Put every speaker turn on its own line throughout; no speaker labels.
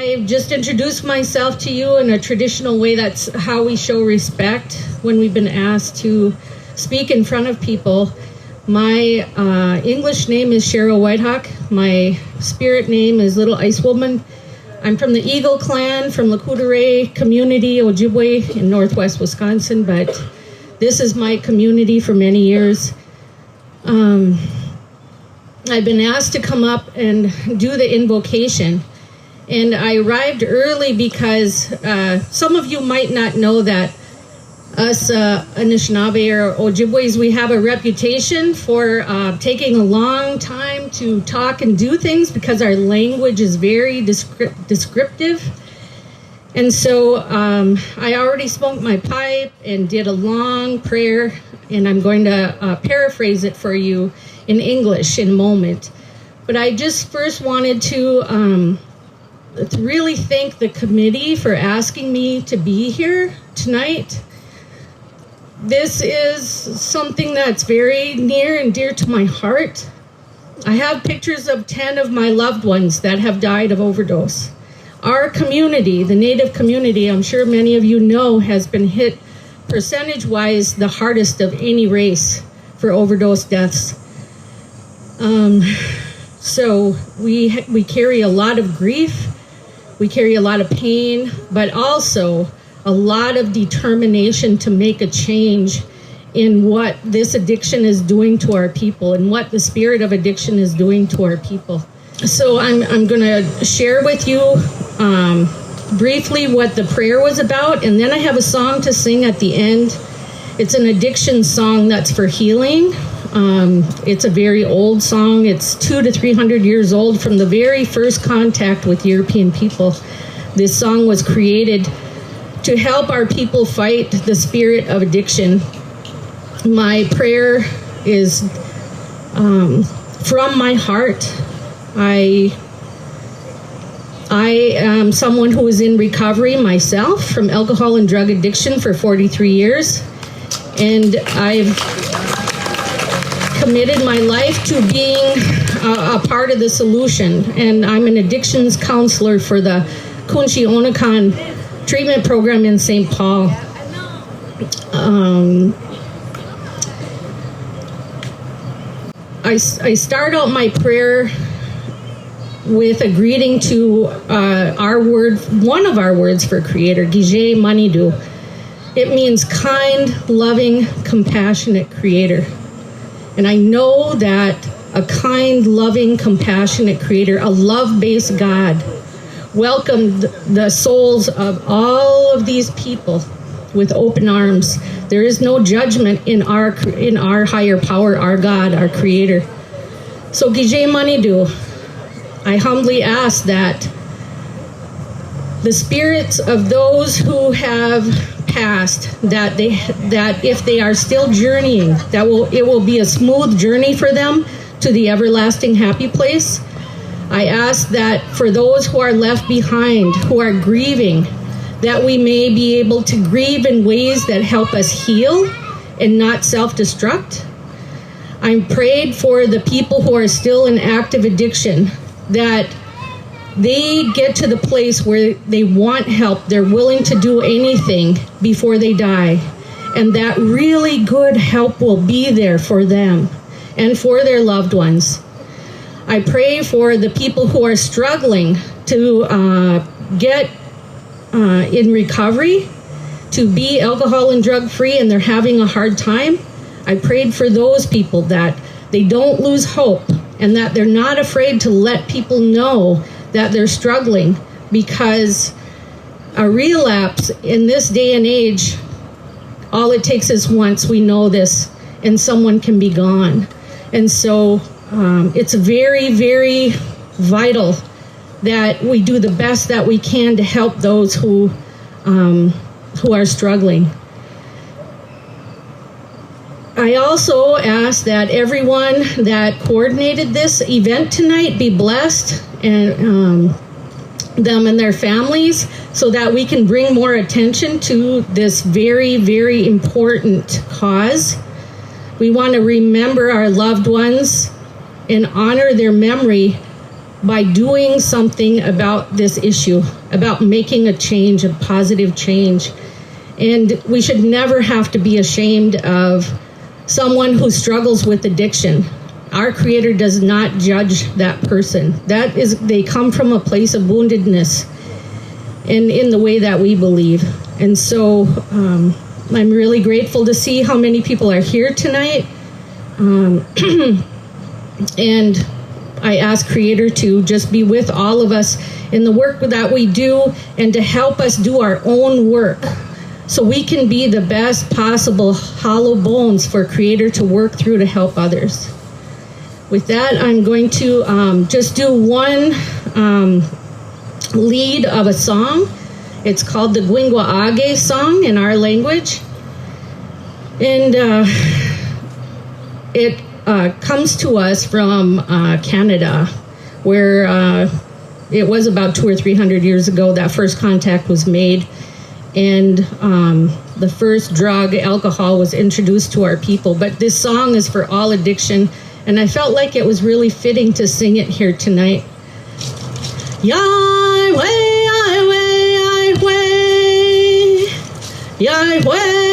I just introduced myself to you in a traditional way. That's how we show respect when we've been asked to speak in front of people. My English name is Cheryl Whitehawk. My spirit name is Little Ice Woman. I'm from the Eagle Clan, from Lakudere community, Ojibwe, in northwest Wisconsin, but this is my community for many years. I've been asked to come up and do the invocation. And I arrived early because some of you might not know that us Anishinaabe or Ojibwes, we have a reputation for taking a long time to talk and do things because our language is very descriptive. And so I already smoked my pipe and did a long prayer, and I'm going to paraphrase it for you in English in a moment. But I just first wanted to really thank the committee for asking me to be here tonight. This is something that's very near and dear to my heart. I have pictures of 10 of my loved ones that have died of overdose. Our community, the Native community, I'm sure many of you know, has been hit percentage-wise the hardest of any race for overdose deaths. So we carry a lot of grief, we carry a lot of pain, but also a lot of determination to make a change in what this addiction is doing to our people and what the spirit of addiction is doing to our people. So I'm going to share with you briefly what the prayer was about, and then I have a song to sing at the end. It's an addiction song that's for healing. It's a very old song. It's 200 to 300 years old from the very first contact with European people. This song was created to help our people fight the spirit of addiction. My prayer is from my heart. I am someone who is in recovery myself from alcohol and drug addiction for 43 years, and I've committed my life to being a part of the solution, and I'm an addictions counselor for the Kunshi Onakan treatment program in St. Paul. I start out my prayer with a greeting to our word, one of our words for Creator, Gije Manidu. It means kind, loving, compassionate Creator. And I know that a kind, loving, compassionate Creator, a love-based God, welcomed the souls of all of these people with open arms. There is no judgment in our higher power, our God, our Creator. So Gije Manidu, I humbly ask that the spirits of those who have passed, that if they are still journeying, it will be a smooth journey for them to the everlasting happy place. I ask that for those who are left behind, who are grieving, that we may be able to grieve in ways that help us heal and not self-destruct. I'm prayed for the people who are still in active addiction, that they get to the place where they want help, they're willing to do anything before they die, and that really good help will be there for them and for their loved ones. I pray for the people who are struggling to get in recovery, to be alcohol and drug free, and they're having a hard time. I prayed for those people that they don't lose hope and that they're not afraid to let people know that they're struggling, because a relapse in this day and age, all it takes is once, we know this, and someone can be gone. And so it's very, very vital that we do the best that we can to help those who are struggling. I also ask that everyone that coordinated this event tonight be blessed, and them and their families, so that we can bring more attention to this very, very important cause. We want to remember our loved ones and honor their memory by doing something about this issue, about making a change, a positive change. And we should never have to be ashamed of someone who struggles with addiction. Our Creator does not judge that person. They come from a place of woundedness in the way that we believe. And so I'm really grateful to see how many people are here tonight. And I ask Creator to just be with all of us in the work that we do and to help us do our own work so we can be the best possible hollow bones for Creator to work through to help others. With that, I'm going to just do one lead of a song. It's called the Gwingwa song in our language. And it comes to us from Canada, where it was about 200 or 300 years ago that first contact was made, and the first drug, alcohol, was introduced to our people. But this song is for all addiction, and I felt like it was really fitting to sing it here tonight. Yahweh, Yahweh, Yahweh, Yahweh,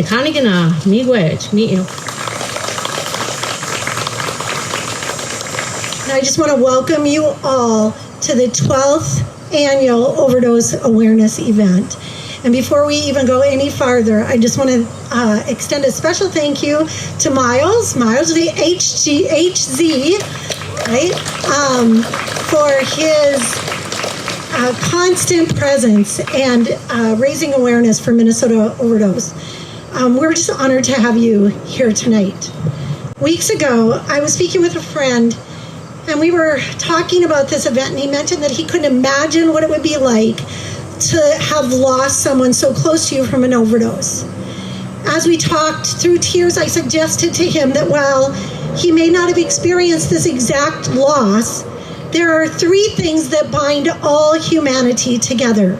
Kanigana, miigwech, meet you.
I just want to welcome you all to the 12th annual Overdose Awareness event. And before we even go any farther, I just want to extend a special thank you to Miles the HZ, right, for his constant presence and raising awareness for Minnesota Overdose. We're just honored to have you here tonight. Weeks ago, I was speaking with a friend, and we were talking about this event, and he mentioned that he couldn't imagine what it would be like to have lost someone so close to you from an overdose. As we talked through tears, I suggested to him that while he may not have experienced this exact loss, there are three things that bind all humanity together.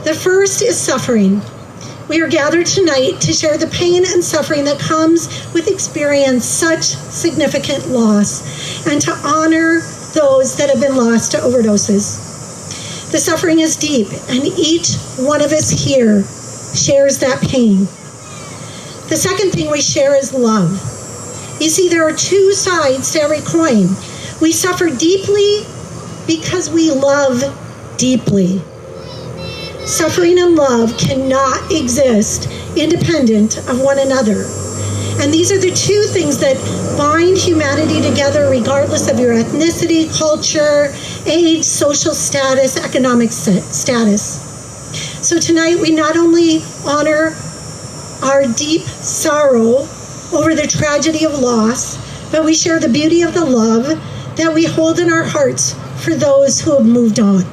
The first is suffering. We are gathered tonight to share the pain and suffering that comes with experiencing such significant loss and to honor those that have been lost to overdoses. The suffering is deep, and each one of us here shares that pain. The second thing we share is love. You see, there are two sides to every coin. We suffer deeply because we love deeply. Suffering and love cannot exist independent of one another. And these are the two things that bind humanity together regardless of your ethnicity, culture, age, social status, economic status. So tonight we not only honor our deep sorrow over the tragedy of loss, but we share the beauty of the love that we hold in our hearts for those who have moved on.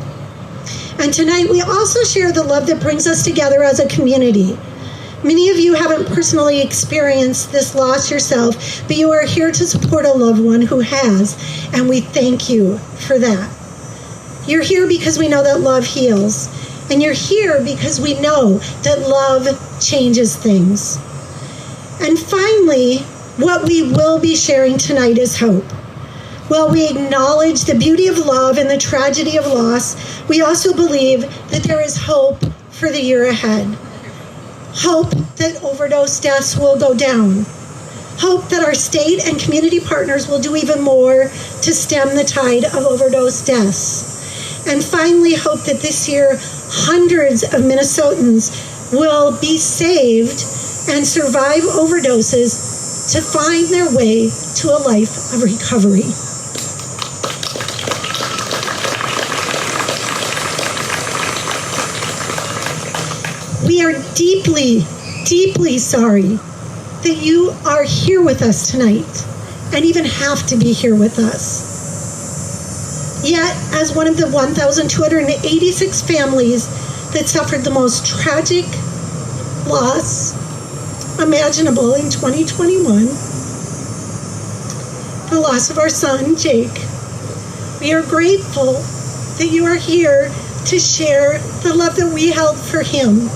And tonight we also share the love that brings us together as a community. Many of you haven't personally experienced this loss yourself, but you are here to support a loved one who has, and we thank you for that. You're here because we know that love heals, and you're here because we know that love changes things. And finally, what we will be sharing tonight is hope. While we acknowledge the beauty of love and the tragedy of loss, we also believe that there is hope for the year ahead. Hope that overdose deaths will go down. Hope that our state and community partners will do even more to stem the tide of overdose deaths. And finally, hope that this year, hundreds of Minnesotans will be saved and survive overdoses to find their way to a life of recovery. We are deeply, deeply sorry that you are here with us tonight and even have to be here with us. Yet, as one of the 1,286 families that suffered the most tragic loss imaginable in 2021, the loss of our son, Jake, we are grateful that you are here to share the love that we held for him,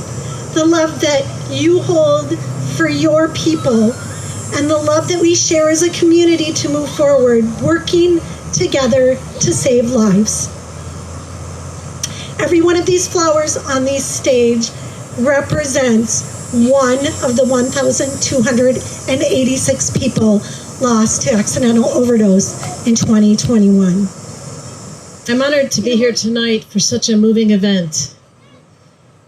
the love that you hold for your people, and the love that we share as a community to move forward, working together to save lives. Every one of these flowers on this stage represents one of the 1,286 people lost to accidental overdose in 2021.
I'm honored to be here tonight for such a moving event.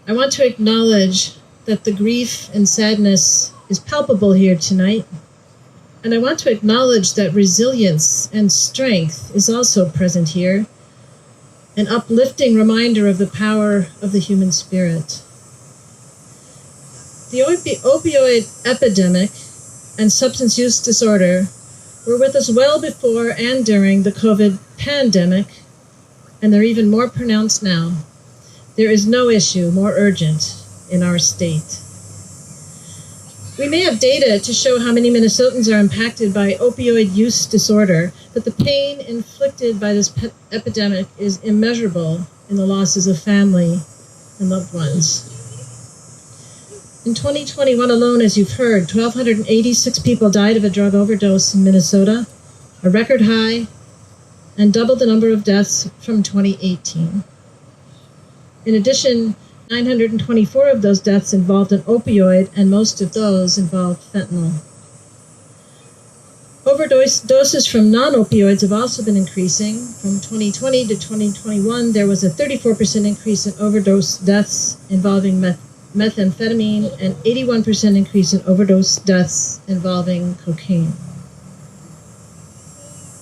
I want to acknowledge that the grief and sadness is palpable here tonight. And I want to acknowledge that resilience and strength is also present here, an uplifting reminder of the power of the human spirit. The opioid epidemic and substance use disorder were with us well before and during the COVID pandemic, and they're even more pronounced now. There is no issue more urgent in our state. We may have data to show how many Minnesotans are impacted by opioid use disorder, but the pain inflicted by this epidemic is immeasurable in the losses of family and loved ones. In 2021 alone, as you've heard, 1,286 people died of a drug overdose in Minnesota, a record high, and double the number of deaths from 2018. In addition, 924 of those deaths involved an opioid, and most of those involved fentanyl. Doses from non-opioids have also been increasing. From 2020 to 2021, there was a 34% increase in overdose deaths involving methamphetamine and 81% increase in overdose deaths involving cocaine.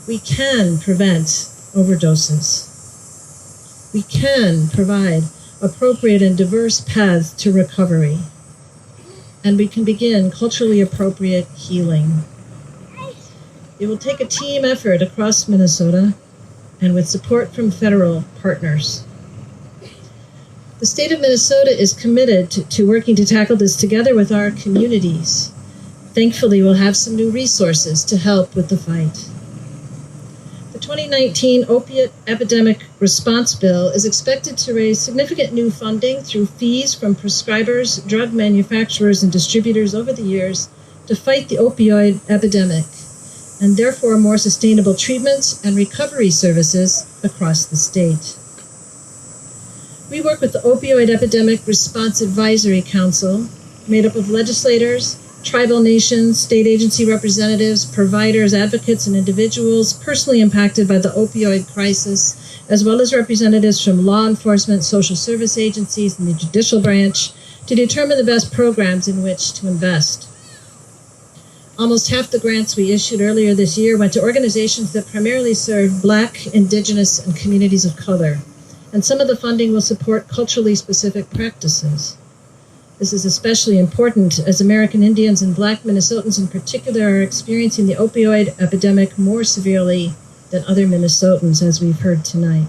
We can prevent overdoses. We can provide appropriate and diverse paths to recovery. And we can begin culturally appropriate healing. It will take a team effort across Minnesota and with support from federal partners. The state of Minnesota is committed to working to tackle this together with our communities. Thankfully, we'll have some new resources to help with the fight. The 2019 Opiate Epidemic Response Bill is expected to raise significant new funding through fees from prescribers, drug manufacturers, and distributors over the years to fight the opioid epidemic, and therefore more sustainable treatments and recovery services across the state. We work with the Opioid Epidemic Response Advisory Council, made up of legislators, tribal nations, state agency representatives, providers, advocates, and individuals personally impacted by the opioid crisis, as well as representatives from law enforcement, social service agencies, and the judicial branch, to determine the best programs in which to invest. Almost half the grants we issued earlier this year went to organizations that primarily serve Black, Indigenous, and communities of color, and some of the funding will support culturally specific practices. This is especially important as American Indians and Black Minnesotans in particular are experiencing the opioid epidemic more severely than other Minnesotans, as we've heard tonight.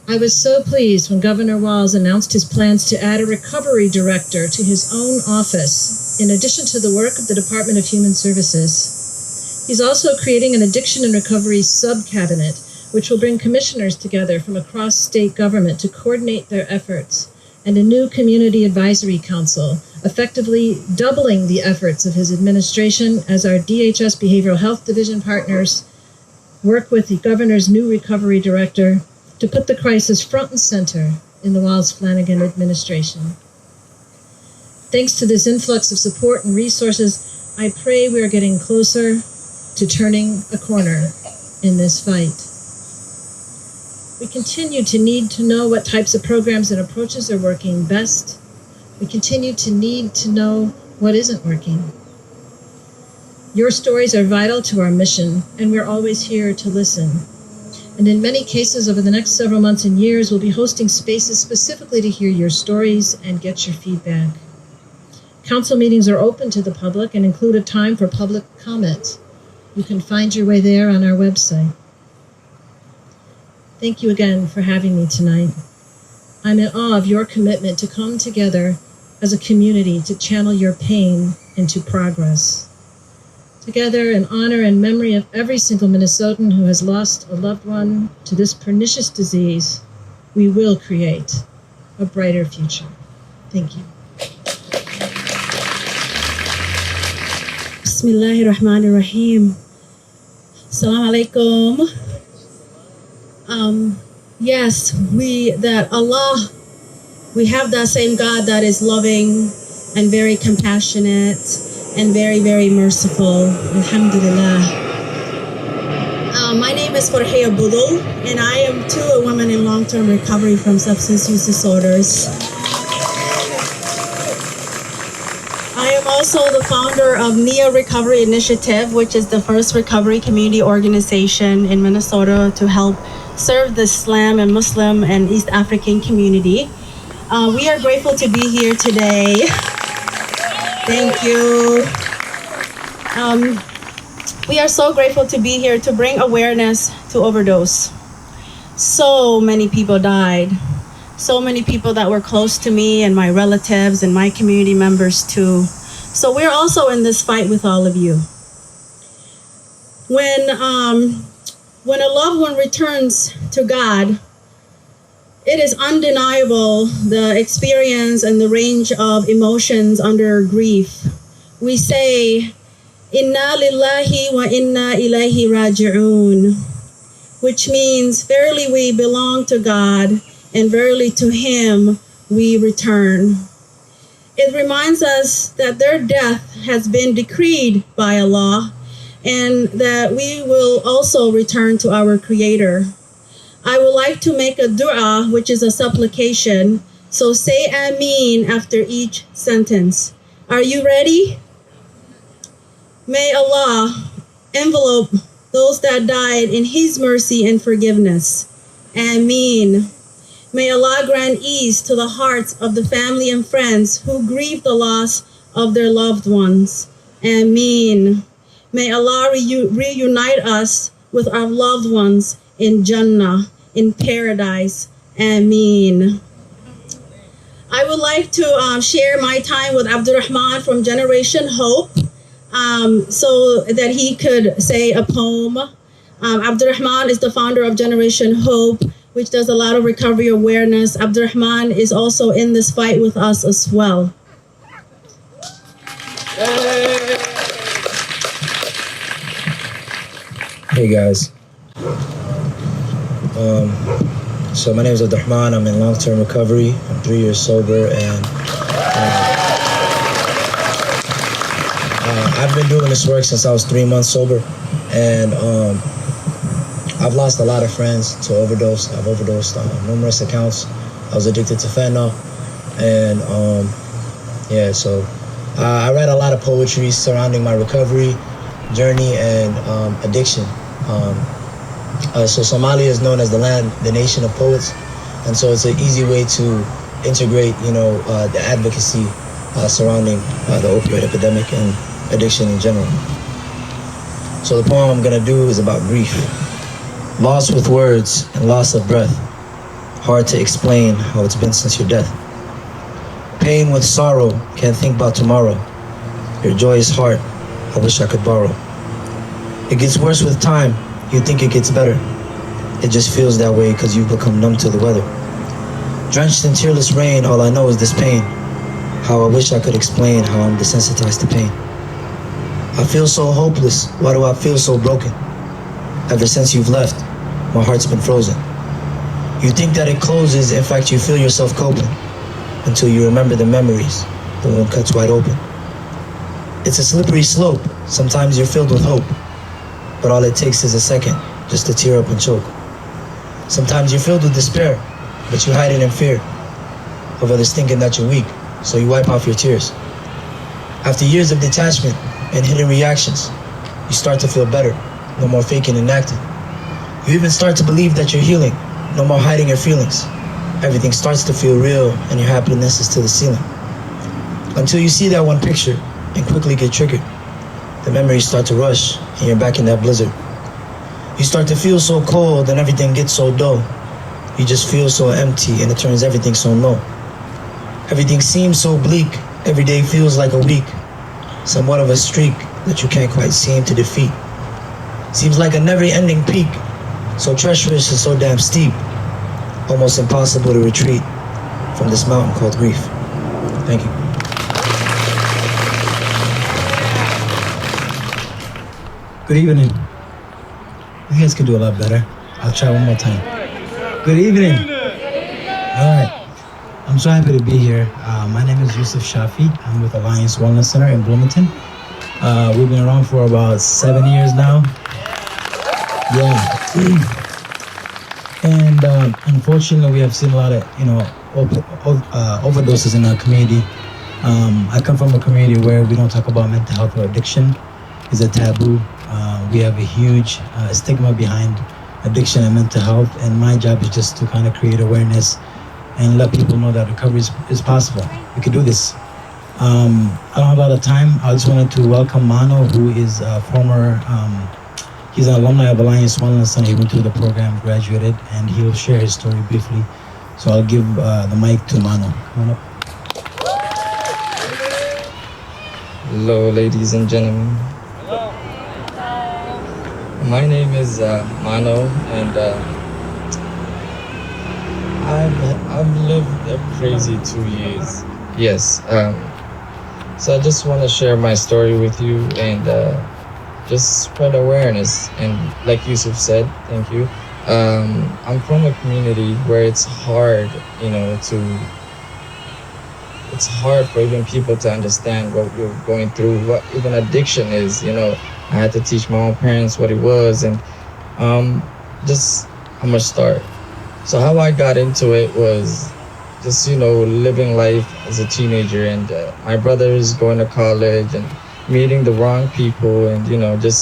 I was so pleased when Governor Walz announced his plans to add a recovery director to his own office, in addition to the work of the Department of Human Services. He's also creating an addiction and recovery sub-cabinet, which will bring commissioners together from across state government to coordinate their efforts, and a new community advisory council, effectively doubling the efforts of his administration as our DHS Behavioral Health Division partners work with the governor's new recovery director to put the crisis front and center in the Walz-Flanagan administration. Thanks to this influx of support and resources, I pray we are getting closer to turning a corner in this fight. We continue to need to know what types of programs and approaches are working best. We continue to need to know what isn't working. Your stories are vital to our mission, and we're always here to listen. And in many cases, over the next several months and years, we'll be hosting spaces specifically to hear your stories and get your feedback. Council meetings are open to the public and include a time for public comment. You can find your way there on our website. Thank you again for having me tonight. I'm in awe of your commitment to come together as a community to channel your pain into progress. Together, in honor and memory of every single Minnesotan who has lost a loved one to this pernicious disease, we will create a brighter future. Thank you.
Bismillahirrahmanirrahim. Assalamu alaikum. Yes, we have that same God that is loving and very compassionate and very, very merciful. Alhamdulillah. My name is Jorge Abudul, and I am too a woman in long-term recovery from substance use disorders. I am also the founder of NIA Recovery Initiative, which is the first recovery community organization in Minnesota to help serve the Islam and Muslim and East African community. We are grateful to be here today. Thank you. We are so grateful to be here to bring awareness to overdose. So many people died. So many people that were close to me and my relatives and my community members too. So we're also in this fight with all of you. When a loved one returns to God, it is undeniable the experience and the range of emotions under grief. We say, Inna lillahi wa inna ilayhi raji'un, which means verily we belong to God and verily to Him we return. It reminds us that their death has been decreed by Allah and that we will also return to our Creator. I would like to make a dua, which is a supplication. So say Ameen after each sentence. Are you ready? May Allah envelope those that died in His mercy and forgiveness. Ameen. May Allah grant ease to the hearts of the family and friends who grieve the loss of their loved ones. Ameen. May Allah reunite us with our loved ones in Jannah, in paradise. Ameen. I would like to share my time with Abdurrahman from Generation Hope so that he could say a poem. Abdurrahman is the founder of Generation Hope, which does a lot of recovery awareness. Abdurrahman is also in this fight with us as well.
Hey guys. So my name is Abdurrahman. I'm in long-term recovery. I'm 3 years sober, and I've been doing this work since I was 3 months sober, and I've lost a lot of friends to overdose. I've overdosed on numerous accounts. I was addicted to fentanyl, and so I read a lot of poetry surrounding my recovery journey and addiction. So Somalia is known as the nation of poets, and so it's an easy way to integrate, the advocacy surrounding the opioid epidemic and addiction in general. So the poem I'm gonna do is about grief. Loss with words and loss of breath. Hard to explain how it's been since your death. Pain with sorrow, can't think about tomorrow. Your joyous heart, I wish I could borrow. It gets worse with time, you think it gets better. It just feels that way because you've become numb to the weather. Drenched in tearless rain, all I know is this pain. How I wish I could explain how I'm desensitized to pain. I feel so hopeless, why do I feel so broken? Ever since you've left, my heart's been frozen. You think that it closes, in fact you feel yourself coping, until you remember the memories, the wound cuts wide open. It's a slippery slope. Sometimes you're filled with hope, but all it takes is a second just to tear up and choke. Sometimes you're filled with despair, but you hide it in fear of others thinking that you're weak, so you wipe off your tears. After years of detachment and hidden reactions, you start to feel better, no more faking and acting. You even start to believe that you're healing, no more hiding your feelings. Everything starts to feel real and your happiness is to the ceiling. Until you see that one picture and quickly get triggered. The memories start to rush and you're back in that blizzard. You start to feel so cold and everything gets so dull. You just feel so empty and it turns everything so low. Everything seems so bleak. Every day feels like a week. Somewhat of a streak that you can't quite seem to defeat. Seems like a never-ending peak. So treacherous and so damn steep. Almost impossible to retreat from this mountain called grief. Thank you.
Good evening. You guys could do a lot better. I'll try one more time. Good evening. All right. I'm so happy to be here. My name is Yusuf Shafi. I'm with Alliance Wellness Center in Bloomington. We've been around for about 7 years now. Yeah. And unfortunately, we have seen a lot of, overdoses in our community. I come from a community where we don't talk about mental health or addiction. It's a taboo. We have a huge stigma behind addiction and mental health, and my job is just to kind of create awareness and let people know that recovery is possible. We can do this. I don't have a lot of time. I just wanted to welcome Mano, who is a former, he's an alumni of Alliance Wellness Center. He went through the program, graduated, and he'll share his story briefly. So I'll give the mic to Mano. Come on up.
Hello, ladies and gentlemen. My name is Mano, and I've lived a crazy 2 years. Yes. So I just want to share my story with you and just spread awareness. And like Yusuf said, thank you. I'm from a community where it's hard, it's hard for even people to understand what we're going through, what even addiction is, I had to teach my own parents what it was, and I'm gonna start. So how I got into it was just, living life as a teenager, and my brother is going to college and meeting the wrong people, and, it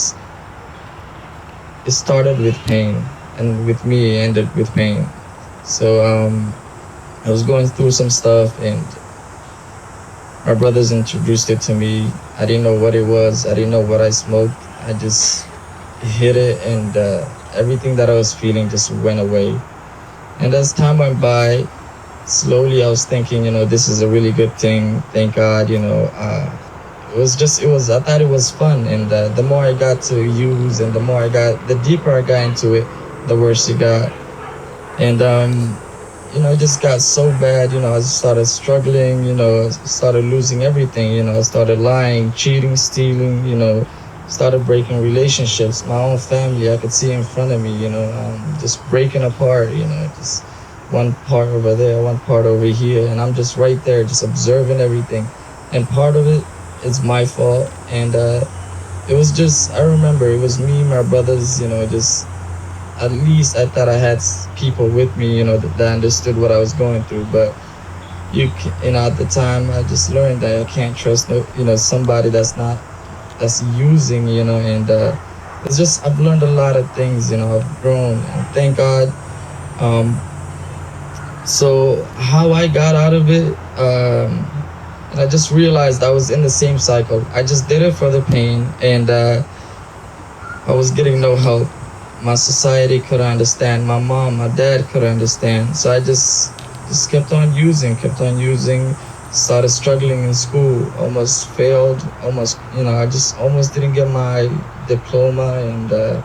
started with pain, and with me, it ended with pain. So I was going through some stuff, and my brothers introduced it to me. I didn't know what it was. I didn't know what I smoked. I just hit it, and everything that I was feeling just went away. And as time went by, slowly I was thinking, this is a really good thing. Thank God, I thought it was fun. And the more I got to use and the deeper I got into it, the worse it got. And, it just got so bad, I started struggling, started losing everything, I started lying, cheating, stealing, started breaking relationships, my own family, I could see in front of me, just breaking apart, just one part over there, one part over here, and I'm just right there, just observing everything. And part of it is my fault, and it was just, I remember it was me, my brothers, just at least I thought I had people with me, that understood what I was going through. But at the time, I just learned that I can't trust somebody that's using, and it's just I've learned a lot of things, I've grown, and thank God. So how I got out of it, and I just realized I was in the same cycle. I just did it for the pain, and I was getting no help. My society couldn't understand. My mom, my dad couldn't understand. So I just kept on using, started struggling in school, almost failed, I just almost didn't get my diploma, and I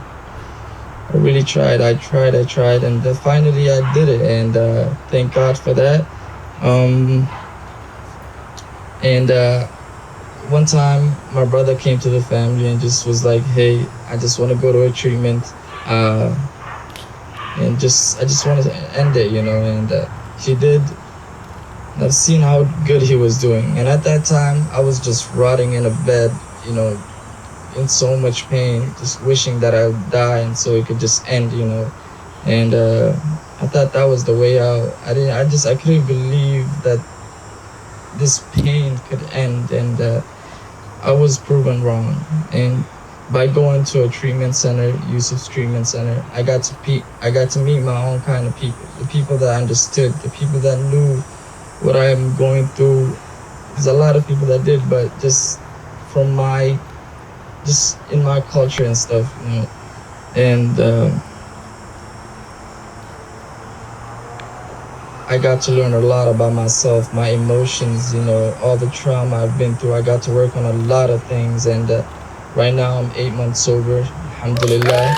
really tried. I tried, and finally I did it, and thank God for that. One time my brother came to the family and just was like, hey, I just want to go to a treatment. And I just wanted to end it, and he did. I've seen how good he was doing. And at that time, I was just rotting in a bed, you know, in so much pain, just wishing that I would die and so it could just end, you know. And I thought that was the way out. I couldn't believe that this pain could end, and I was proven wrong. And by going to a treatment center, Yusuf's treatment center, I got to meet my own kind of people, the people that understood, the people that knew what I am going through. There's a lot of people that did, but just from just in my culture and stuff, you know. And I got to learn a lot about myself, my emotions, you know, all the trauma I've been through. I got to work on a lot of things, and right now I'm 8 months sober, alhamdulillah.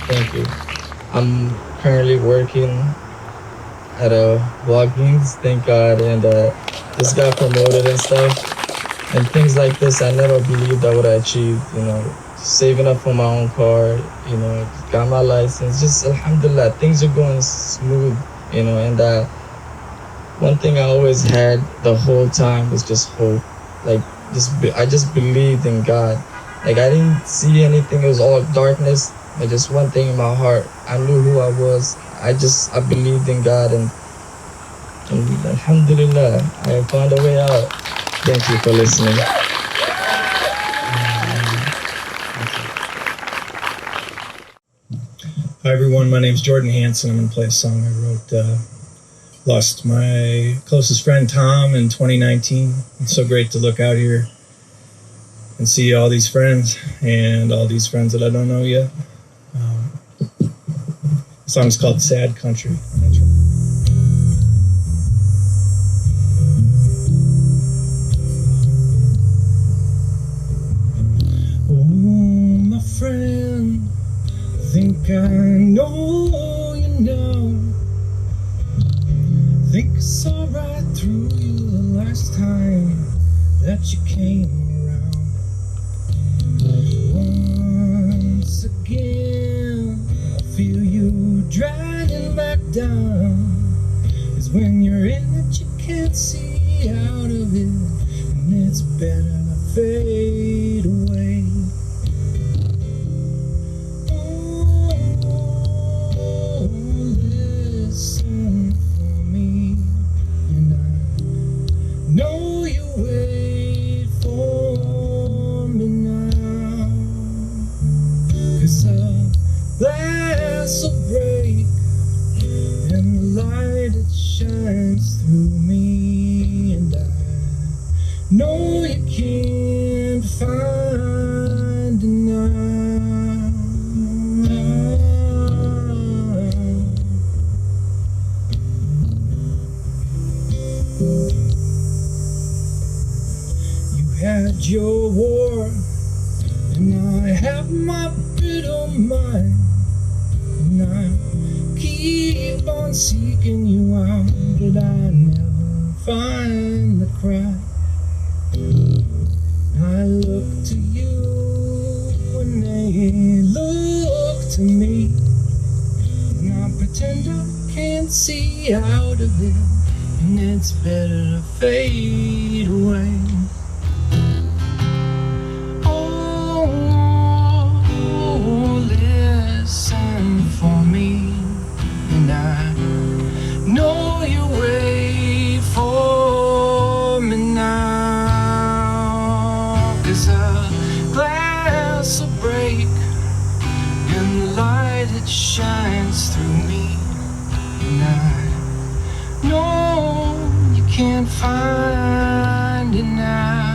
Thank you. I'm currently working at a Walgreens, thank God, and just got promoted and stuff. And things like this, I never believed I would achieve, you know. Saving up for my own car, you know, got my license, just alhamdulillah, things are going smooth, you know. And one thing I always had the whole time was just hope. Like, I just believed in God. Like, I didn't see anything, it was all darkness. But just one thing in my heart, I knew who I was. I believed in God, and alhamdulillah, I found a way out. Thank you for listening.
Hi everyone, my name's Jordan Hansen. I'm going to play a song I wrote. Lost my closest friend Tom in 2019. It's so great to look out here and see all these friends and all these friends that I don't know yet. The song's called Sad Country. Oh, my friend, think I know you now. Think I saw right through you the last time that you came around. Once again, I feel you dragging back down. It's when you're in it, you can't see out of it, and it's better to fade away. Oh, listen for me, and I know you wait for me now, 'cause a glass will break and the light it shines through me, and I know you can't find it now. You had your war, and I have my brittle mind, and I keep on seeking you out, but I never find the cry. I look to you and they look to me, and I pretend I can't see out of it, and it's better to fade away. Oh, listen for me, and I know you wait for me now, 'cause a glass will break and the light it shines through me, and I know you can't find it now.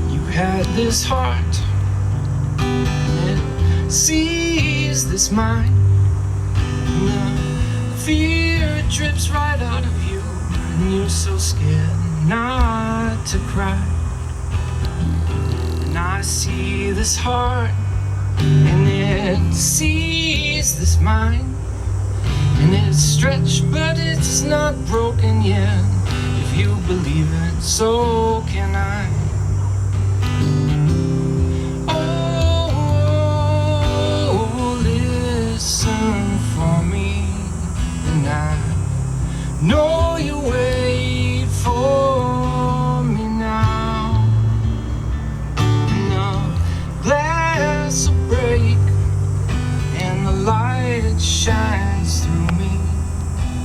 You had this heart, and it sees this mind, and the fear drips right out of you, and you're so scared not to cry. And I see this heart, and it it sees this mind, and it's stretched but it's not broken yet. If you believe it, so can I. Oh, listen for me, and I know you wait for me now. And the glass will break and the light shines through me.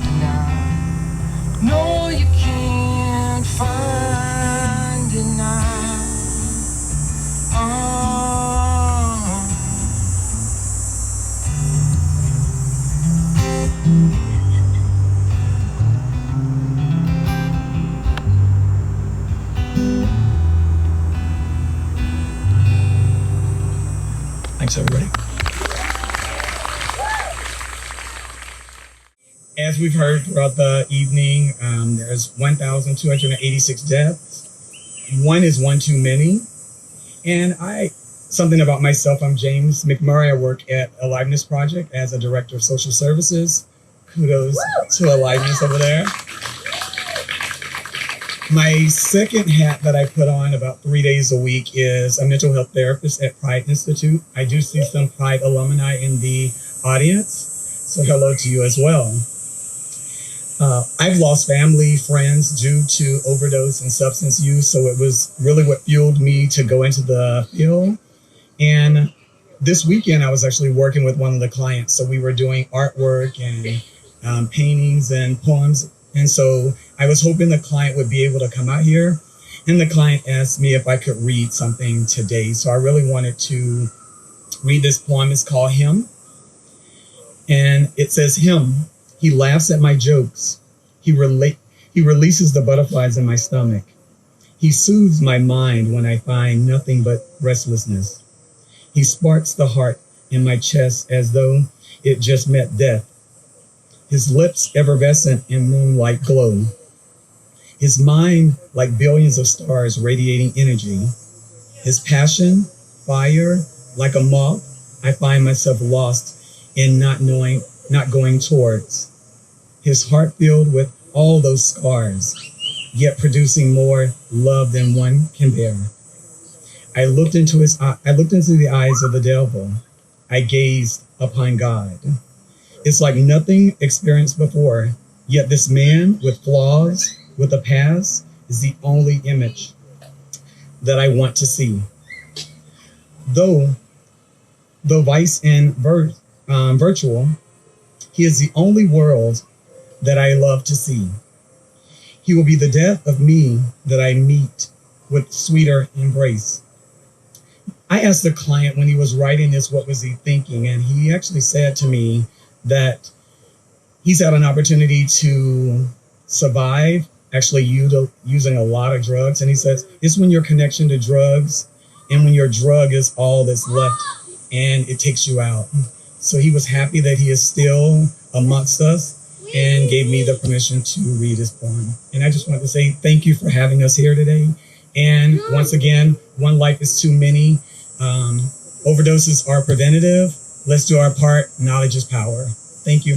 And I know you can't find it now.
Thanks, everybody.
As we've heard throughout the evening, there's 1,286 deaths. One is one too many. And something about myself, I'm James McMurray. I work at Aliveness Project as a director of social services. Kudos to Aliveness over there. My second hat that I put on about 3 days a week is a mental health therapist at Pride Institute. I do see some Pride alumni in the audience, so hello to you as well. I've lost family, friends due to overdose and substance use, so it was really what fueled me to go into the field. And this weekend, I was actually working with one of the clients, so we were doing artwork and paintings and poems. And so I was hoping the client would be able to come out here. And the client asked me if I could read something today. So I really wanted to read this poem. It's called Him. And it says, Him, he laughs at my jokes. He releases the butterflies in my stomach. He soothes my mind when I find nothing but restlessness. He sparks the heart in my chest as though it just met death. His lips effervescent in moonlight glow. His mind like billions of stars radiating energy. His passion, fire, like a moth, I find myself lost in not going towards. His heart filled with all those scars, yet producing more love than one can bear. I looked into the eyes of the devil. I gazed upon God. It's like nothing experienced before, yet this man with flaws, with a past, is the only image that I want to see. Though vice and virtual, he is the only world that I love to see. He will be the death of me that I meet with sweeter embrace. I asked the client when he was writing this, what was he thinking? And he actually said to me that he's had an opportunity to survive, actually using a lot of drugs. And he says, it's when your connection to drugs and when your drug is all that's left and it takes you out. So he was happy that he is still amongst us and gave me the permission to read his poem. And I just wanted to say thank you for having us here today. And once again, one life is too many. Overdoses are preventative. Let's do our part. Knowledge is power. Thank you.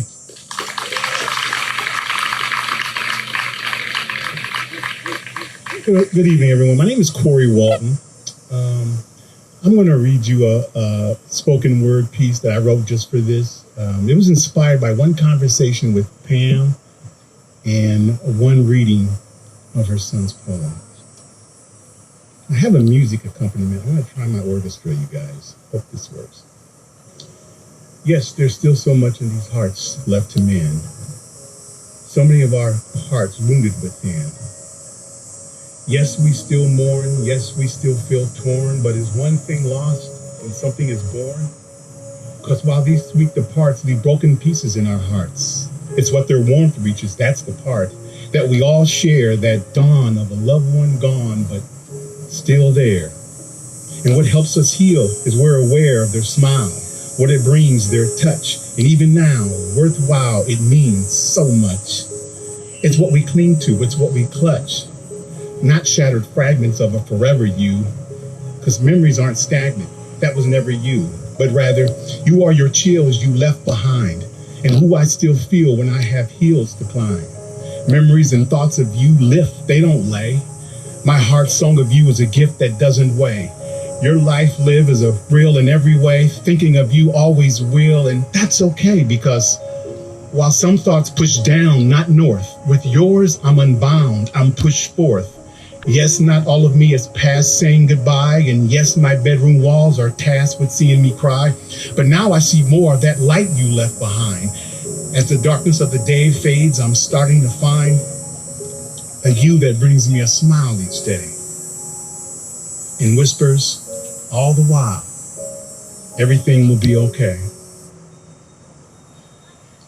Good evening, everyone. My name is Corey Walton. I'm going to read you a spoken word piece that I wrote just for this. It was inspired by one conversation with Pam and one reading of her son's poem. I have a music accompaniment. I'm going to try my orchestra, you guys. Hope this works. Yes, there's still so much in these hearts left to mend. So many of our hearts wounded within. Yes, we still mourn. Yes, we still feel torn. But is one thing lost when something is born? Because while these weak departs leave broken pieces in our hearts, it's what their warmth reaches, that's the part that we all share, that dawn of a loved one gone, but still there. And what helps us heal is we're aware of their smile, what it brings, their touch. And even now, worthwhile, it means so much. It's what we cling to, it's what we clutch. Not shattered fragments of a forever you, because memories aren't stagnant. That was never you. but rather you are your chills you left behind and who I still feel when I have hills to climb. Memories and thoughts of you lift, they don't lay. My heart's song of you is a gift that doesn't weigh. Your life live is a thrill in every way. Thinking of you always will, and that's okay because while some thoughts push down, not north, with yours I'm unbound, I'm pushed forth. Yes, not all of me is past saying goodbye, and yes, my bedroom walls are tasked with seeing me cry, but now I see more of that light you left behind. As the darkness of the day fades, I'm starting to find a you that brings me a smile each day and whispers all the while, everything will be okay.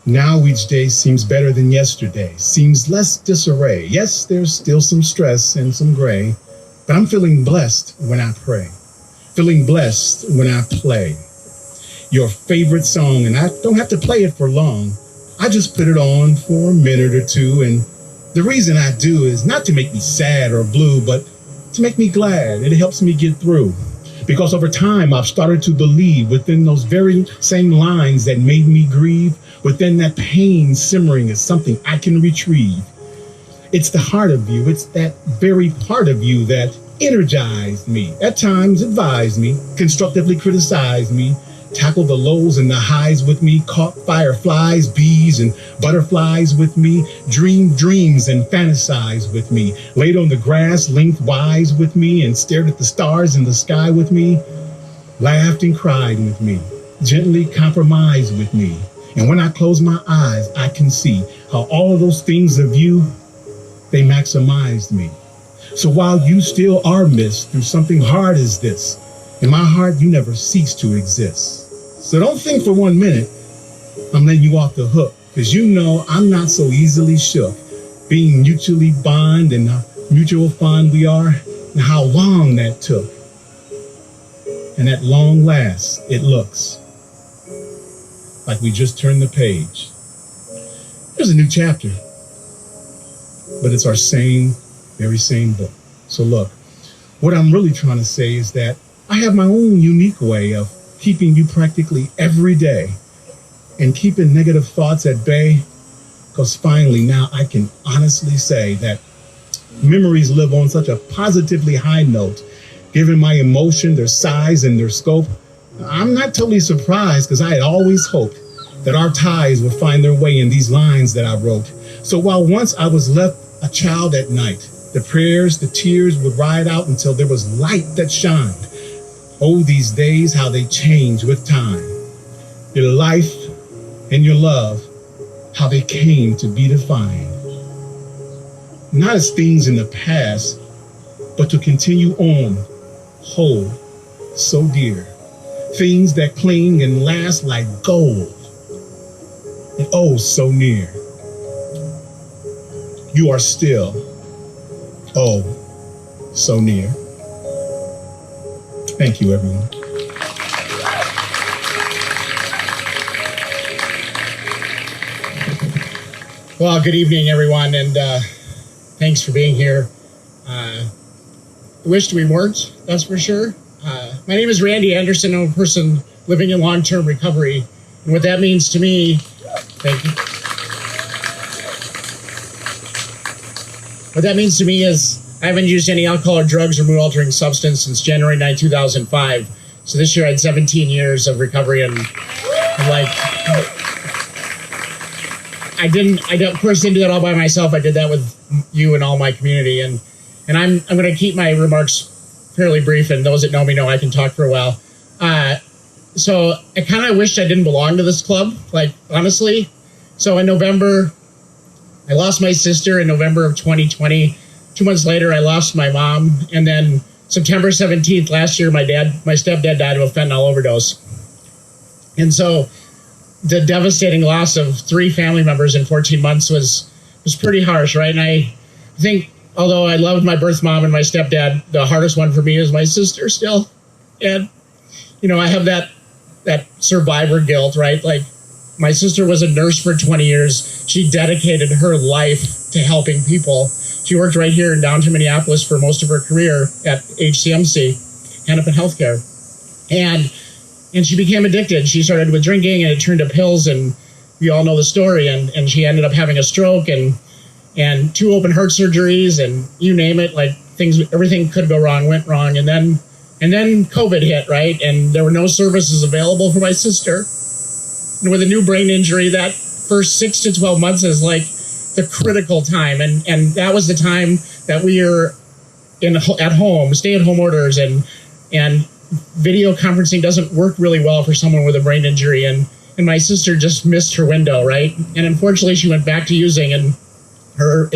Now each day seems better than yesterday, seems less disarray. Yes, there's still some stress and some gray, but I'm feeling blessed when I pray, feeling blessed when I play your favorite song, and I don't have to play it for long. I just put it on for a minute or two, and the reason I do is not to make me sad or blue, but to make me glad. It helps me get through. Because over time, I've started to believe within those very same lines that made me grieve, within that pain simmering is something I can retrieve. It's the heart of you. It's that very part of you that energized me, at times advised me, constructively criticized me, tackled the lows and the highs with me, caught fireflies, bees, and butterflies with me, dreamed dreams and fantasized with me, laid on the grass lengthwise with me, and stared at the stars in the sky with me, laughed and cried with me, gently compromised with me. And when I close my eyes, I can see how all of those things of you, they maximized me. So while you still are missed through something hard as this, in my heart, you never cease to exist. So don't think for 1 minute I'm letting you off the hook, because you know I'm not so easily shook. Being mutually bond and how mutual fond we are, and how long that took. And at long last, it looks like we just turned the page. There's a new chapter, but it's our very same book. So look, what I'm really trying to say is that I have my own unique way of keeping you practically every day and keeping negative thoughts at bay, because finally now I can honestly say that memories live on such a positively high note. Given my emotion, their size, and their scope, I'm not totally surprised, because I had always hoped that our ties would find their way in these lines that I wrote. So while once I was left a child at night, the prayers, the tears would ride out until there was light that shined. Oh, these days, how they change with time. Your life and your love, how they came to be defined. Not as things in the past, but to continue on, whole, so dear. Things that cling and last like gold, and oh, so near. You are still, oh, so near. Thank you, everyone.
Well, good evening, everyone, and thanks for being here. Wished we weren't, that's for sure. My name is Randy Anderson. I'm a person living in long-term recovery, and what that means to me, thank you. What that means to me is I haven't used any alcohol or drugs or mood-altering substance since January 9, 2005. So this year I had 17 years of recovery, and like, of course, didn't do that all by myself. I did that with you and all my community, and I'm going to keep my remarks fairly brief, and those that know me know I can talk for a while. So I kind of wished I didn't belong to this club, like, honestly. So in November, I lost my sister in November of 2020. 2 months later, I lost my mom, and then September 17th last year, my stepdad died of a fentanyl overdose. And so the devastating loss of 3 family members in 14 months was pretty harsh, right? And I think, although I loved my birth mom and my stepdad, the hardest one for me is my sister still. And, you know, I have that survivor guilt, right? Like, my sister was a nurse for 20 years. She dedicated her life to helping people. She worked right here in downtown Minneapolis for most of her career at HCMC, Hennepin Healthcare. And and she became addicted. She started with drinking, and it turned to pills, and we all know the story. And she ended up having a stroke and 2 open heart surgeries, and you name it, like everything could go wrong, went wrong. And then COVID hit, right? And there were no services available for my sister. And with a new brain injury, that first 6 to 12 months is like the critical time. And that was the time that we were at home, stay-at-home orders, and video conferencing doesn't work really well for someone with a brain injury. And my sister just missed her window, right? And unfortunately, she went back to using, and her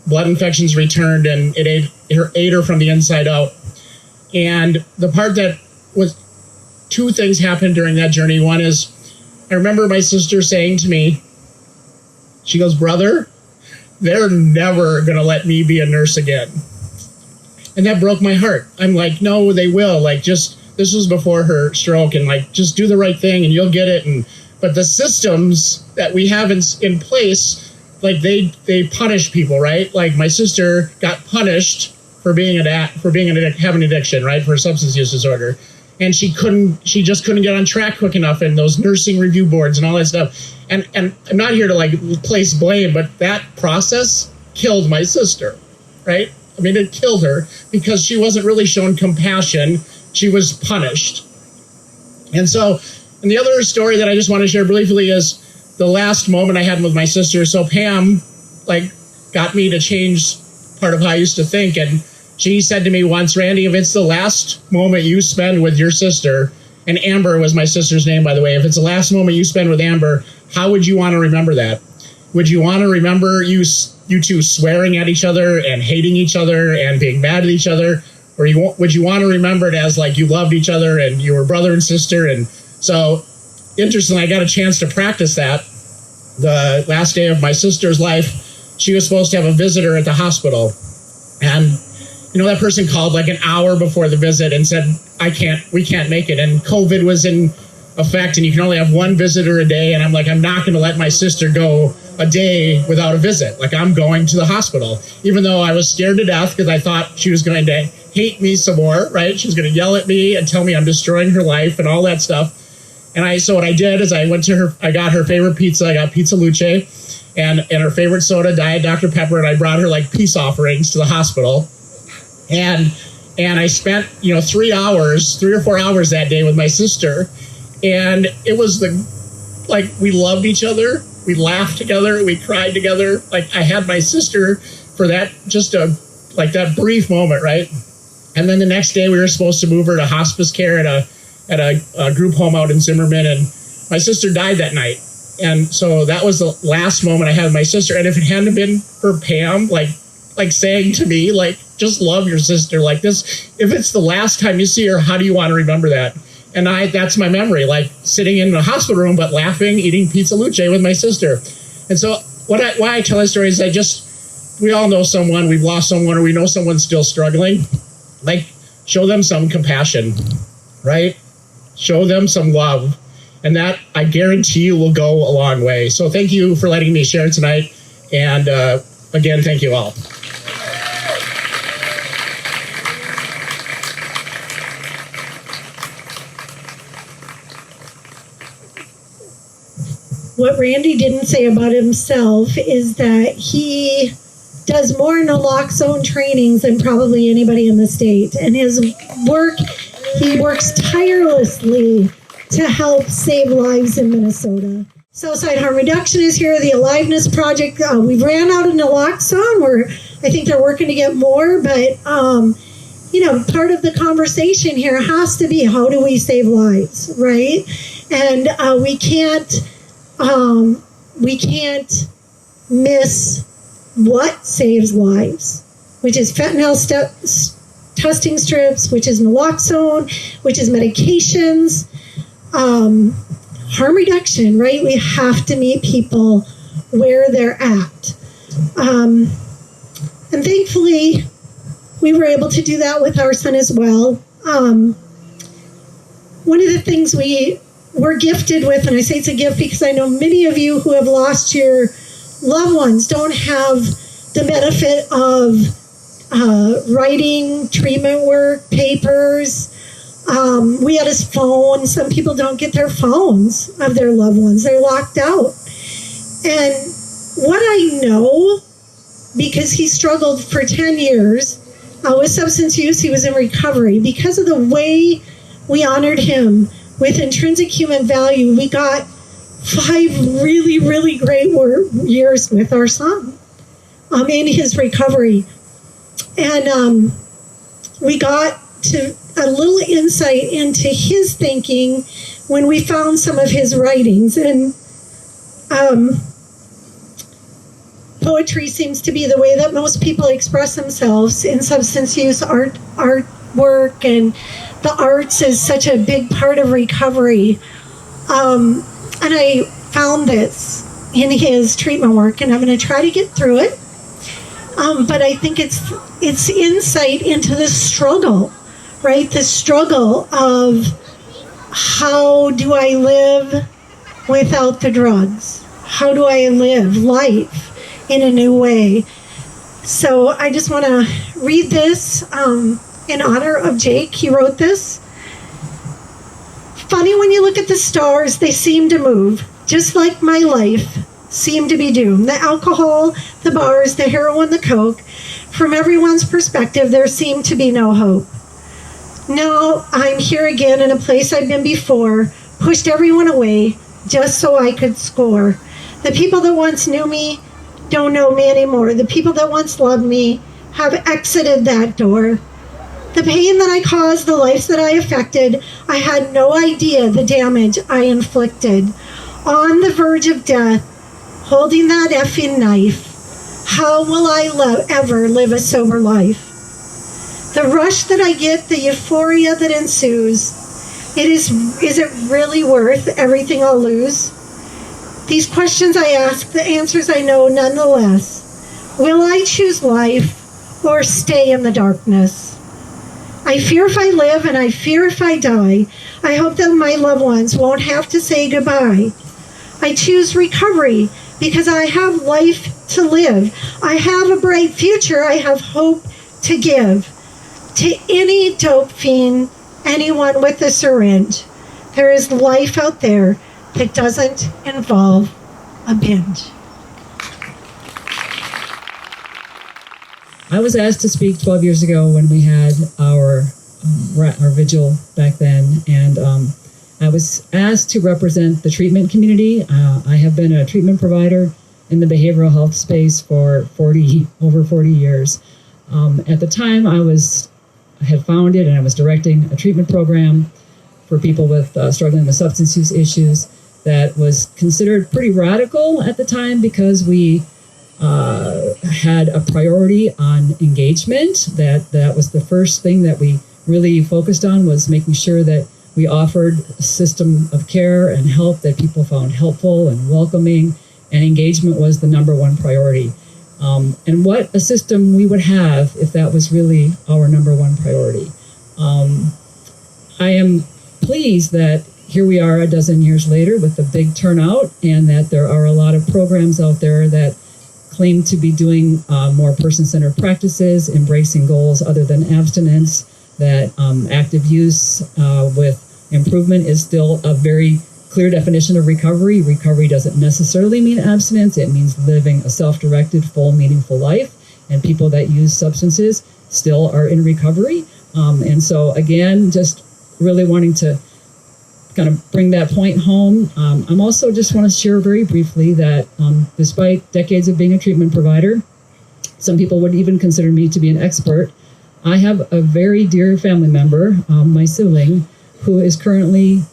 blood infections returned, and it ate her from the inside out. And the part that was, 2 things happened during that journey. One is, I remember my sister saying to me, she goes, "Brother, they're never going to let me be a nurse again." And that broke my heart. I'm like, no, they will. Like, this was before her stroke, and like, just do the right thing and you'll get it. But the systems that we have in place, like they punish people, right? Like my sister got punished for having addiction, right? For a substance use disorder. And she just couldn't get on track quick enough, and those nursing review boards and all that stuff. And I'm not here to like place blame, but that process killed my sister, right? I mean, it killed her because she wasn't really shown compassion. She was punished. And the other story that I just want to share briefly is the last moment I had with my sister. So Pam, like, got me to change part of how I used to think. And she said to me once, "Randy, if it's the last moment you spend with your sister," and Amber was my sister's name, by the way, "if it's the last moment you spend with Amber, how would you want to remember that? Would you want to remember you 2 swearing at each other and hating each other and being mad at each other? Or would you want to remember it as like you loved each other and you were brother and sister?" And so, interestingly, I got a chance to practice that the last day of my sister's life. She was supposed to have a visitor at the hospital. And that person called like an hour before the visit and said, we can't make it. And COVID was in effect, and you can only have 1 visitor a day. And I'm like, I'm not going to let my sister go a day without a visit. Like, I'm going to the hospital, even though I was scared to death because I thought she was going to hate me some more, right? She was going to yell at me and tell me I'm destroying her life and all that stuff. And so what I did is I went to her, I got her favorite pizza. I got Pizza Luce and her favorite soda, Diet Dr. Pepper. And I brought her like peace offerings to the hospital. And I spent, 3 or 4 hours that day with my sister. And it was we loved each other. We laughed together. We cried together. Like, I had my sister for that, that brief moment, right? And then the next day we were supposed to move her to hospice care at a group home out in Zimmerman. And my sister died that night. And so that was the last moment I had with my sister. And if it hadn't been for Pam, like saying to me, like, just love your sister like this. If it's the last time you see her, how do you want to remember that? And that's my memory, like sitting in the hospital room, but laughing, eating Pizza Luce with my sister. And so why I tell that story is we all know someone, we've lost someone, or we know someone's still struggling. Like, show them some compassion, right? Show them some love. And that, I guarantee you, will go a long way. So thank you for letting me share tonight. And again, thank you all.
What Randy didn't say about himself is that he does more naloxone trainings than probably anybody in the state. And he works tirelessly to help save lives in Minnesota. Southside Harm Reduction is here, the Aliveness Project. We ran out of naloxone. I think they're working to get more, but part of the conversation here has to be, how do we save lives, right? And we can't miss what saves lives, which is fentanyl testing strips, which is naloxone, which is medications, harm reduction, right? We have to meet people where they're at. And thankfully, we were able to do that with our son as well. One of the things we were gifted with, and I say it's a gift because I know many of you who have lost your loved ones don't have the benefit of writing treatment work, papers, We had his phone. Some people don't get their phones of their loved ones. They're locked out. And what I know, because he struggled for 10 years with substance use, he was in recovery. Because of the way we honored him with intrinsic human value, we got 5 really, really great years with our son in his recovery. And we got to a little insight into his thinking when we found some of his writings. And poetry seems to be the way that most people express themselves in substance use, artwork, and the arts is such a big part of recovery. And I found this in his treatment work, and I'm going to try to get through it. But I think it's insight into the struggle, right? The struggle of how do I live without the drugs? How do I live life in a new way? So I just want to read this in honor of Jake. He wrote this. Funny when you look at the stars, they seem to move, just like my life seemed to be doomed. The alcohol, the bars, the heroin, the coke. From everyone's perspective, there seemed to be no hope. Now I'm here again in a place I've been before, pushed everyone away just so I could score. The people that once knew me don't know me anymore. The people that once loved me have exited that door. The pain that I caused, the lives that I affected, I had no idea the damage I inflicted. On the verge of death, holding that effing knife, how will I ever live a sober life? The rush that I get, the euphoria that ensues, is it really worth everything I'll lose? These questions I ask, the answers I know nonetheless. Will I choose life or stay in the darkness? I fear if I live and I fear if I die. I hope that my loved ones won't have to say goodbye. I choose recovery because I have life to live. I have a bright future. I have hope to give. To any dope fiend, anyone with a syringe, there is life out there that doesn't involve a binge.
I was asked to speak 12 years ago when we had our vigil back then, and I was asked to represent the treatment community. I have been a treatment provider in the behavioral health space for over 40 years. At the time, I had founded and I was directing a treatment program for people with struggling with substance use issues that was considered pretty radical at the time because we had a priority on engagement. That was the first thing that we really focused on, was making sure that we offered a system of care and help that people found helpful and welcoming, and engagement was the number one priority. And what a system we would have if that was really our number one priority. I am pleased that here we are a dozen years later with a big turnout, and that there are a lot of programs out there that claim to be doing more person-centered practices, embracing goals other than abstinence, that active use with improvement is still a very clear definition of recovery. Recovery doesn't necessarily mean abstinence. It means living a self-directed, full, meaningful life. And people that use substances still are in recovery. And so, again, just really wanting to kind of bring that point home. I'm also just want to share very briefly that despite decades of being a treatment provider, some people would even consider me to be an expert. I have a very dear family member, my sibling, who is currently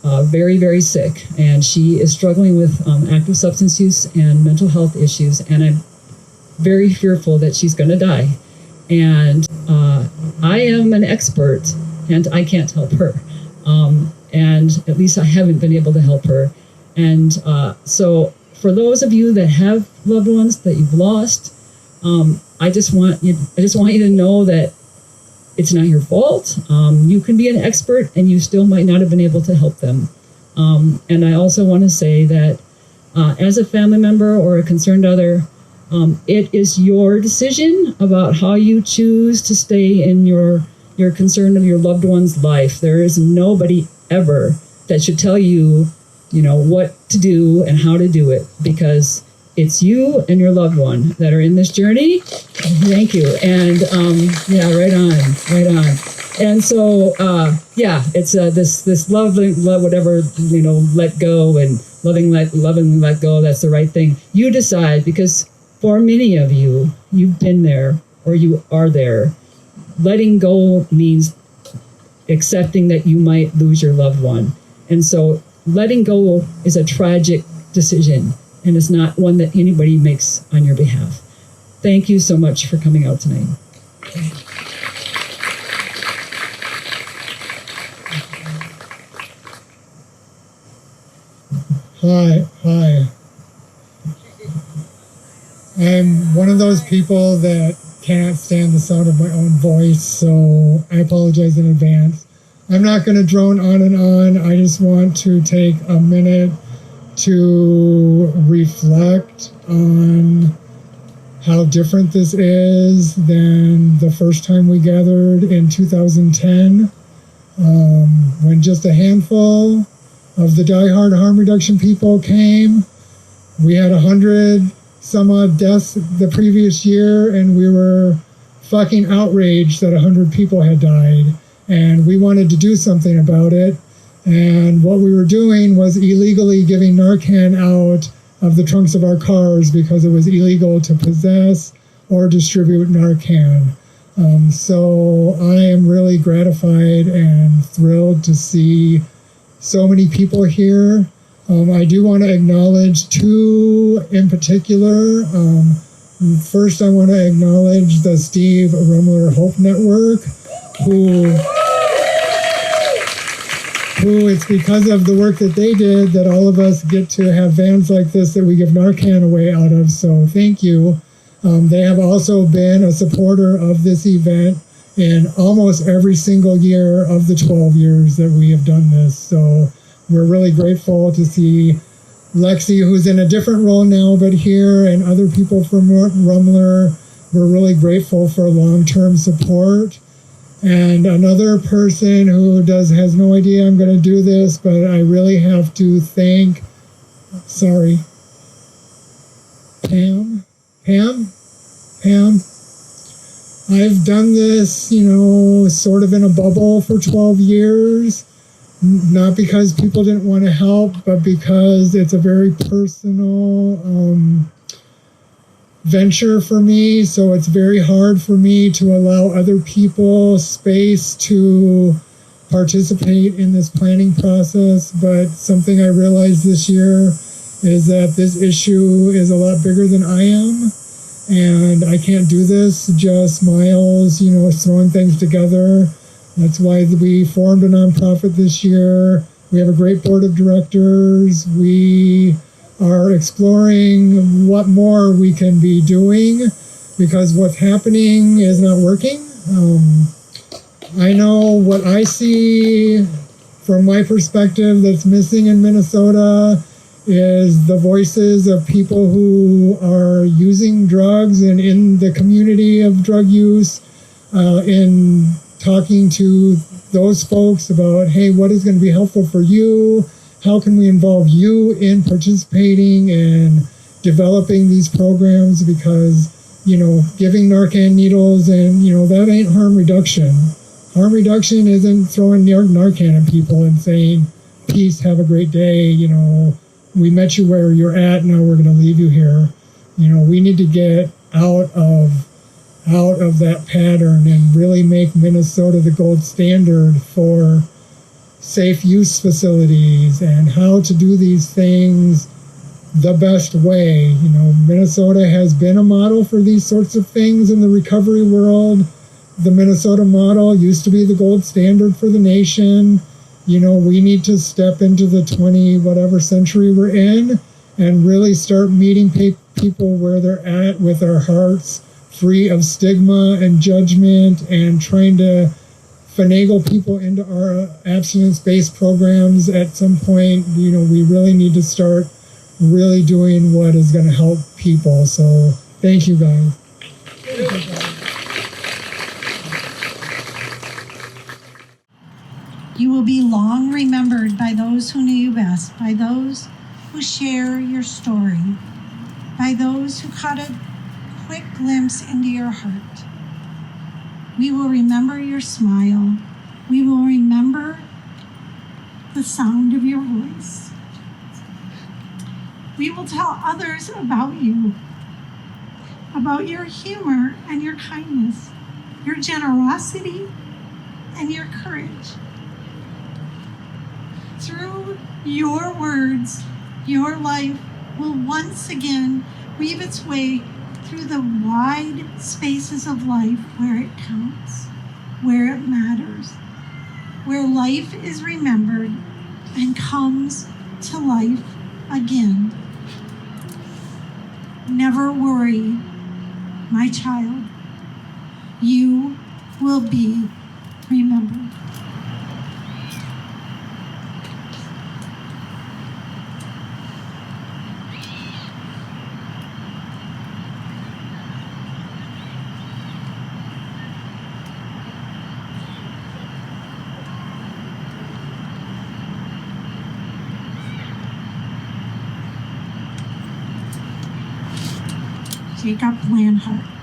very, very sick, and she is struggling with active substance use and mental health issues, and I'm very fearful that she's going to die. And I am an expert, and I can't help her. And at least I haven't been able to help her. And so for those of you that have loved ones that you've lost, I just want you to know that it's not your fault. You can be an expert and you still might not have been able to help them. And I also want to say that as a family member or a concerned other, it is your decision about how you choose to stay in your You're concerned of your loved one's life. There is nobody ever that should tell you, what to do and how to do it, because it's you and your loved one that are in this journey. Thank you. And right on. And so, it's this love, whatever, let go and loving, let go. That's the right thing. You decide, because for many of you, you've been there or you are there. Letting go means accepting that you might lose your loved one. And so letting go is a tragic decision, and it's not one that anybody makes on your behalf. Thank you so much for coming out tonight.
Hi. I'm one of those people that can't stand the sound of my own voice, so I apologize in advance. I'm not going to drone on and on. I just want to take a minute to reflect on how different this is than the first time we gathered in 2010, when just a handful of the diehard harm reduction people came. We had 100 some odd deaths the previous year, and we were fucking outraged that 100 people had died, and we wanted to do something about it. And what we were doing was illegally giving Narcan out of the trunks of our cars because it was illegal to possess or distribute Narcan. So I am really gratified and thrilled to see so many people here. I do want to acknowledge two in particular. First, I want to acknowledge the Steve Rumler Hope Network, who it's because of the work that they did that all of us get to have vans like this that we give Narcan away out of, so thank you. They have also been a supporter of this event in almost every single year of the 12 years that we have done this, so we're really grateful to see Lexi, who's in a different role now, but here, and other people from Rumler. We're really grateful for long-term support. And another person who has no idea I'm going to do this, but I really have to thank, Pam. I've done this, sort of in a bubble for 12 years. Not because people didn't want to help, but because it's a very personal venture for me. So it's very hard for me to allow other people space to participate in this planning process. But something I realized this year is that this issue is a lot bigger than I am. And I can't do this just miles, throwing things together. That's why we formed a nonprofit this year. We have a great board of directors. We are exploring what more we can be doing because what's happening is not working. I know what I see from my perspective that's missing in Minnesota is the voices of people who are using drugs and in the community of drug use, in talking to those folks about, hey, what is going to be helpful for you? How can we involve you in participating and developing these programs? Because, giving Narcan needles and, that ain't harm reduction. Harm reduction isn't throwing Narcan at people and saying, peace, have a great day, we met you where you're at, now we're going to leave you here. We need to get out of that pattern and really make Minnesota the gold standard for safe use facilities and how to do these things the best way. Minnesota has been a model for these sorts of things in the recovery world. The Minnesota model used to be the gold standard for the nation. We need to step into the 20-whatever century we're in and really start meeting people where they're at with our hearts free of stigma and judgment, and trying to finagle people into our abstinence-based programs at some point. We really need to start really doing what is going to help people. So thank you, guys.
will be long remembered by those who knew you best, by those who share your story, by those who caught a quick glimpse into your heart. We will remember your smile. We will remember the sound of your voice. We will tell others about you, about your humor and your kindness, your generosity and your courage. Through your words, your life will once again weave its way through the wide spaces of life where it counts, where it matters, where life is remembered and comes to life again. Never worry, my child. You will be remembered. Jacob Lanhart.